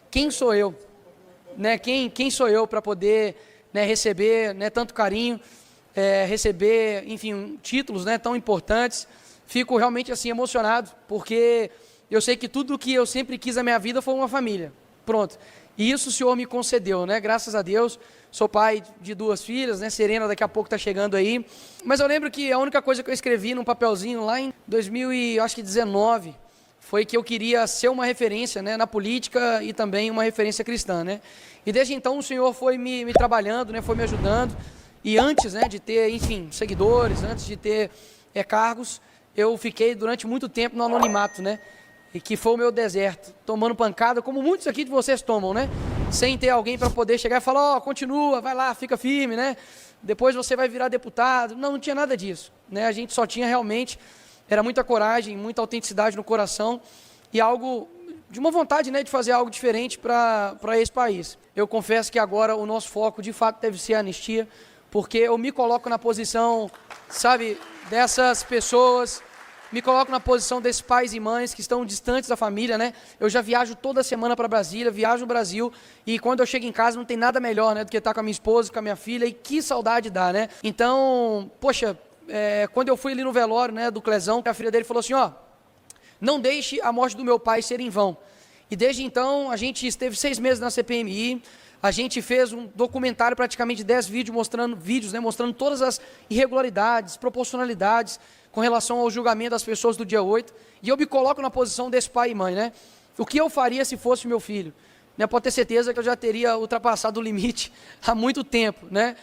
quem sou eu, né? Quem sou eu para poder, né, receber, né, tanto carinho, receber, enfim, títulos, né, tão importantes. Fico realmente assim emocionado, porque eu sei que tudo que eu sempre quis na minha vida foi uma família. Pronto. E isso o Senhor me concedeu, né? Graças a Deus. Sou pai de 2 filhas, né? Serena daqui a pouco está chegando aí. Mas eu lembro que a única coisa que eu escrevi num papelzinho lá em 2019 foi que eu queria ser uma referência, né, na política e também uma referência cristã, né? E desde então o Senhor foi me trabalhando, né? Foi me ajudando. E antes, né, de ter, enfim, seguidores, antes de ter cargos, eu fiquei durante muito tempo no anonimato, né? E que foi o meu deserto, tomando pancada, como muitos aqui de vocês tomam, né? Sem ter alguém para poder chegar e falar, ó, continua, vai lá, fica firme, né? Depois você vai virar deputado. Não tinha nada disso, né? A gente só tinha realmente, era muita coragem, muita autenticidade no coração e algo, de uma vontade, né, de fazer algo diferente para esse país. Eu confesso que agora o nosso foco, de fato, deve ser a anistia, porque eu me coloco na posição, sabe, dessas pessoas, me coloco na posição desses pais e mães que estão distantes da família, né? Eu já viajo toda semana para Brasília, viajo no Brasil, e quando eu chego em casa não tem nada melhor, né, do que estar com a minha esposa, com a minha filha, e que saudade dá, né? Então, poxa, quando eu fui ali no velório, né, do Clezão, a filha dele falou assim, ó, não deixe a morte do meu pai ser em vão. E desde então, a gente esteve 6 meses na CPMI, a gente fez um documentário, praticamente 10 vídeos, mostrando todas as irregularidades, proporcionalidades com relação ao julgamento das pessoas do dia 8, e eu me coloco na posição desse pai e mãe, né? O que eu faria se fosse meu filho? Né? Pode ter certeza que eu já teria ultrapassado o limite há muito tempo, né?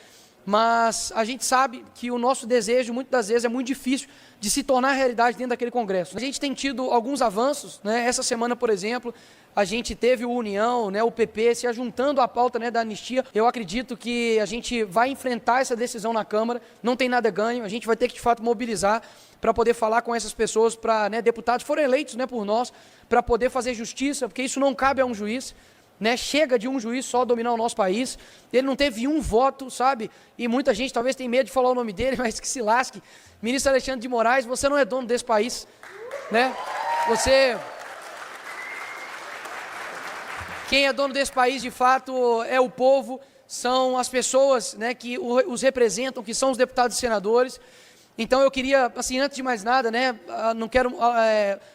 Mas a gente sabe que o nosso desejo, muitas das vezes, é muito difícil de se tornar realidade dentro daquele congresso. A gente tem tido alguns avanços, né? Essa semana, por exemplo, a gente teve o União, né, o PP, se ajuntando à pauta, né, da anistia. Eu acredito que a gente vai enfrentar essa decisão na Câmara, não tem nada ganho, a gente vai ter que, de fato, mobilizar para poder falar com essas pessoas, para, né, deputados foram eleitos, né, por nós, para poder fazer justiça, porque isso não cabe a um juiz. Né, chega de um juiz só dominar o nosso país, ele não teve um voto, sabe, e muita gente talvez tenha medo de falar o nome dele, mas que se lasque. Ministro Alexandre de Moraes, você não é dono desse país, né, quem é dono desse país de fato é o povo, são as pessoas, né, que os representam, que são os deputados e senadores. Então eu queria, assim, antes de mais nada, né, não quero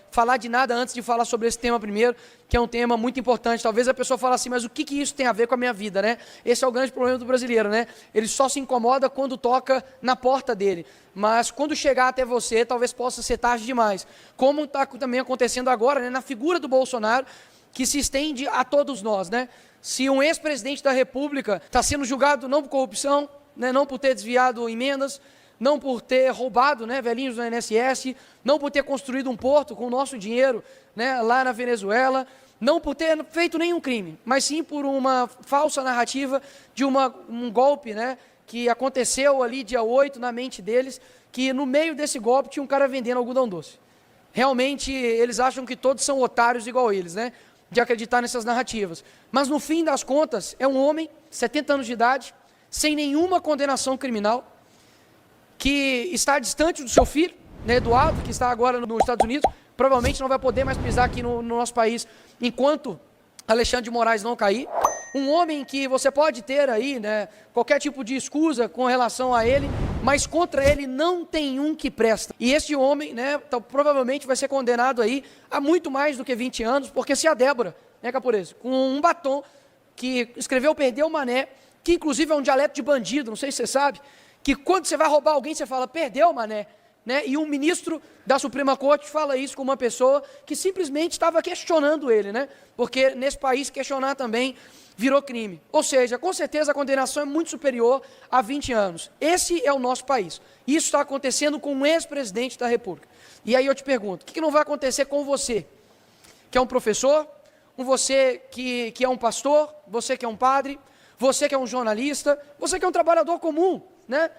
falar de nada antes de falar sobre esse tema primeiro, que é um tema muito importante. Talvez a pessoa fale assim, mas o que isso tem a ver com a minha vida, né? Esse é o grande problema do brasileiro, né? Ele só se incomoda quando toca na porta dele, mas quando chegar até você, talvez possa ser tarde demais. Como está também acontecendo agora, né, na figura do Bolsonaro, que se estende a todos nós, né? Se um ex-presidente da República está sendo julgado não por corrupção, né, não por ter desviado emendas, não por ter roubado, né, velhinhos do INSS, não por ter construído um porto com o nosso dinheiro, né, lá na Venezuela, não por ter feito nenhum crime, mas sim por uma falsa narrativa de um golpe, né, que aconteceu ali dia 8 na mente deles, que no meio desse golpe tinha um cara vendendo algodão doce. Realmente eles acham que todos são otários igual eles, né, de acreditar nessas narrativas. Mas no fim das contas, é um homem, 70 anos de idade, sem nenhuma condenação criminal, que está distante do seu filho, né, Eduardo, que está agora nos Estados Unidos, provavelmente não vai poder mais pisar aqui no nosso país enquanto Alexandre de Moraes não cair. Um homem que você pode ter aí, né, qualquer tipo de escusa com relação a ele, mas contra ele não tem um que presta. E esse homem, né, provavelmente vai ser condenado aí a muito mais do que 20 anos, porque se a Débora, né, Capurese, com um batom que escreveu Perdeu o Mané, que inclusive é um dialeto de bandido, não sei se você sabe, que quando você vai roubar alguém, você fala, perdeu, mané, né? E um ministro da Suprema Corte fala isso com uma pessoa que simplesmente estava questionando ele, né? Porque nesse país questionar também virou crime. Ou seja, com certeza a condenação é muito superior a 20 anos. Esse é o nosso país. Isso está acontecendo com um ex-presidente da República. E aí eu te pergunto, o que não vai acontecer com você, que é um professor, com você que é um pastor, você que é um padre, você que é um jornalista, você que é um trabalhador comum, né,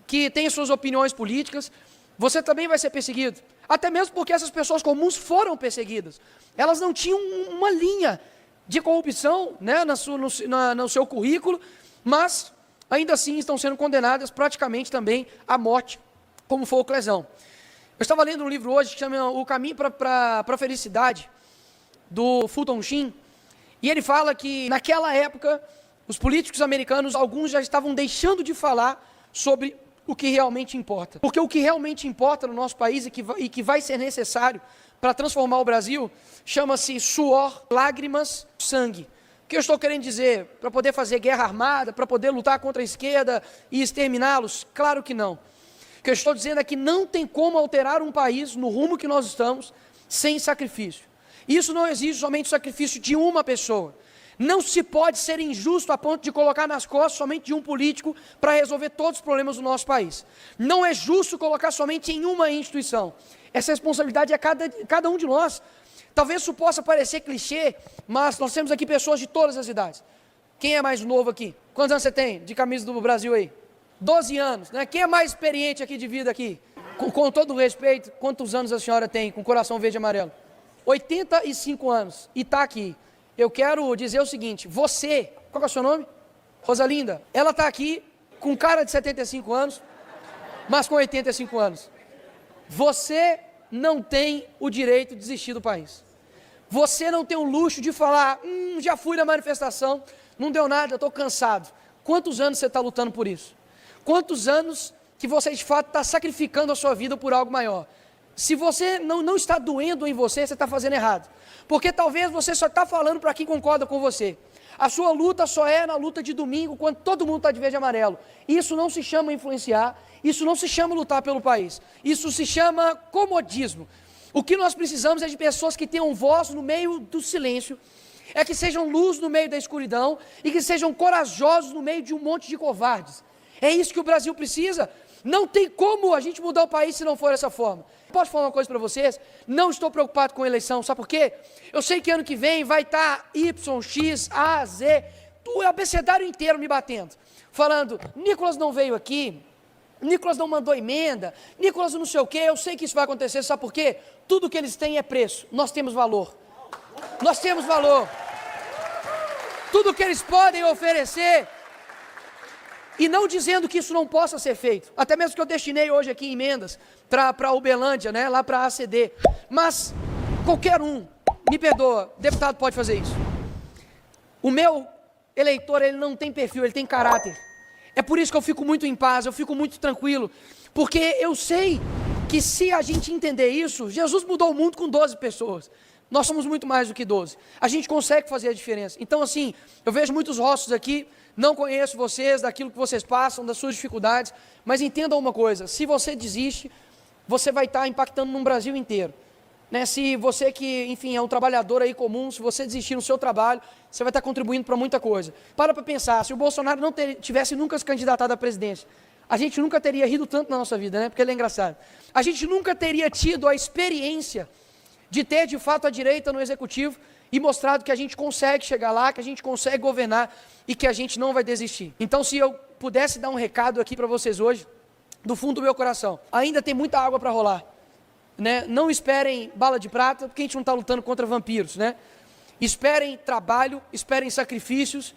que tem suas opiniões políticas, você também vai ser perseguido, até mesmo porque essas pessoas comuns foram perseguidas, elas não tinham uma linha de corrupção, né, no seu currículo, mas ainda assim estão sendo condenadas praticamente também à morte, como foi o Clezão. Eu estava lendo um livro hoje que chama O Caminho para a Felicidade, do Fulton Sheen, E ele fala que naquela época, os políticos americanos, alguns já estavam deixando de falar sobre o que realmente importa. Porque o que realmente importa no nosso país e que vai ser necessário para transformar o Brasil, chama-se suor, lágrimas, sangue. O que eu estou querendo dizer? Para poder fazer guerra armada, para poder lutar contra a esquerda e exterminá-los? Claro que não. O que eu estou dizendo é que não tem como alterar um país no rumo que nós estamos sem sacrifício. Isso não exige somente o sacrifício de uma pessoa. Não se pode ser injusto a ponto de colocar nas costas somente de um político para resolver todos os problemas do nosso país. Não é justo colocar somente em uma instituição. Essa responsabilidade é cada um de nós. Talvez isso possa parecer clichê, mas nós temos aqui pessoas de todas as idades. Quem é mais novo aqui? Quantos anos você tem de camisa do Brasil aí? 12 anos, né? Quem é mais experiente aqui de vida aqui? Com todo o respeito, quantos anos a senhora tem com coração verde e amarelo? 85 anos e está aqui. Eu quero dizer o seguinte, você, qual é o seu nome? Rosalinda, ela está aqui com cara de 75 anos, mas com 85 anos. Você não tem o direito de desistir do país. Você não tem o luxo de falar, já fui na manifestação, não deu nada, eu estou cansado. Quantos anos você está lutando por isso? Quantos anos que você de fato está sacrificando a sua vida por algo maior? Se você não está doendo em você, você está fazendo errado. Porque talvez você só está falando para quem concorda com você. A sua luta só é na luta de domingo, quando todo mundo está de verde e amarelo. Isso não se chama influenciar, isso não se chama lutar pelo país. Isso se chama comodismo. O que nós precisamos é de pessoas que tenham voz no meio do silêncio, é que sejam luz no meio da escuridão e que sejam corajosos no meio de um monte de covardes. É isso que o Brasil precisa. Não tem como a gente mudar o país se não for dessa forma. Posso falar uma coisa para vocês? Não estou preocupado com a eleição, sabe por quê? Eu sei que ano que vem vai estar Y, X, A, Z, o abecedário inteiro me batendo, falando, Nicolas não veio aqui, Nicolas não mandou emenda, Nicolas não sei o quê, eu sei que isso vai acontecer, sabe por quê? Tudo que eles têm é preço, nós temos valor. Nós temos valor. Tudo que eles podem oferecer, e não dizendo que isso não possa ser feito, até mesmo que eu destinei hoje aqui emendas para Uberlândia, né, lá para a ACD, mas qualquer um, me perdoa, deputado pode fazer isso. O meu eleitor, ele não tem perfil, ele tem caráter. É por isso que eu fico muito em paz, eu fico muito tranquilo, porque eu sei que se a gente entender isso, Jesus mudou o mundo com 12 pessoas. Nós somos muito mais do que 12. A gente consegue fazer a diferença. Então, assim, eu vejo muitos rostos aqui, não conheço vocês, daquilo que vocês passam, das suas dificuldades, mas entenda uma coisa, se você desiste, você vai estar impactando no Brasil inteiro. Né? Se você que, enfim, é um trabalhador aí comum, se você desistir no seu trabalho, você vai estar contribuindo para muita coisa. Para pensar, se o Bolsonaro não tivesse nunca se candidatado à presidência, a gente nunca teria rido tanto na nossa vida, né? Porque ele é engraçado. A gente nunca teria tido a experiência de ter, de fato, a direita no executivo e mostrado que a gente consegue chegar lá, que a gente consegue governar e que a gente não vai desistir. Então, se eu pudesse dar um recado aqui para vocês hoje, do fundo do meu coração, ainda tem muita água para rolar. Né? Não esperem bala de prata, porque a gente não está lutando contra vampiros. Né? Esperem trabalho, esperem sacrifícios,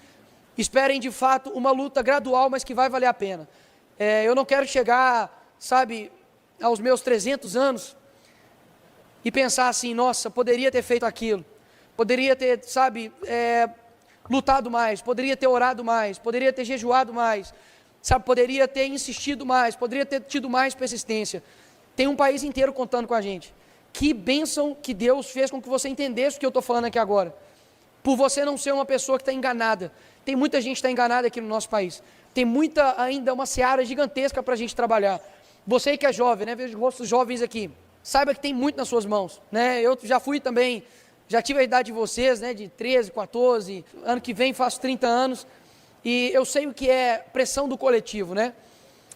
esperem, de fato, uma luta gradual, mas que vai valer a pena. Eu não quero chegar, sabe, aos meus 300 anos e pensar assim, nossa, poderia ter feito aquilo, poderia ter, sabe, lutado mais, poderia ter orado mais, poderia ter jejuado mais, sabe, poderia ter insistido mais, poderia ter tido mais persistência. Tem um país inteiro contando com a gente. Que bênção que Deus fez com que você entendesse o que eu estou falando aqui agora. Por você não ser uma pessoa que está enganada. Tem muita gente que está enganada aqui no nosso país. Tem muita, ainda uma seara gigantesca para a gente trabalhar. Você que é jovem, né? Vejo rostos jovens aqui. Saiba que tem muito nas suas mãos. Né? Eu já fui também, já tive a idade de vocês, né? De 13, 14, ano que vem faço 30 anos. E eu sei o que é pressão do coletivo, né?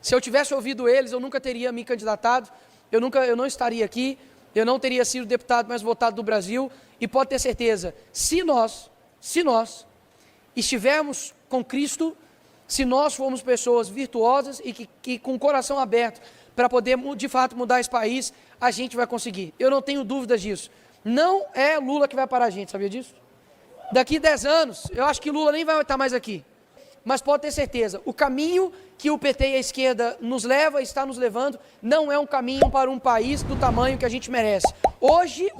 Se eu tivesse ouvido eles, eu nunca teria me candidatado. Eu não estaria aqui, eu não teria sido o deputado mais votado do Brasil, e pode ter certeza, se nós estivermos com Cristo, se nós formos pessoas virtuosas e que com o coração aberto para poder de fato mudar esse país, a gente vai conseguir. Eu não tenho dúvidas disso. Não é Lula que vai parar a gente, sabia disso? Daqui 10 anos, eu acho que Lula nem vai estar mais aqui. Mas pode ter certeza, o caminho que o PT e a esquerda nos leva, está nos levando, não é um caminho para um país do tamanho que a gente merece. Hoje,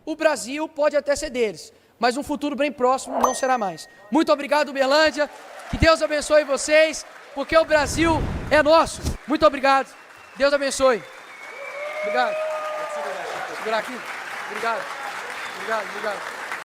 o Brasil pode até ser deles, mas um futuro bem próximo não será mais. Muito obrigado, Uberlândia. Que Deus abençoe vocês, porque o Brasil é nosso. Muito obrigado. Deus abençoe. Obrigado. Segurar aqui. Obrigado. Obrigado.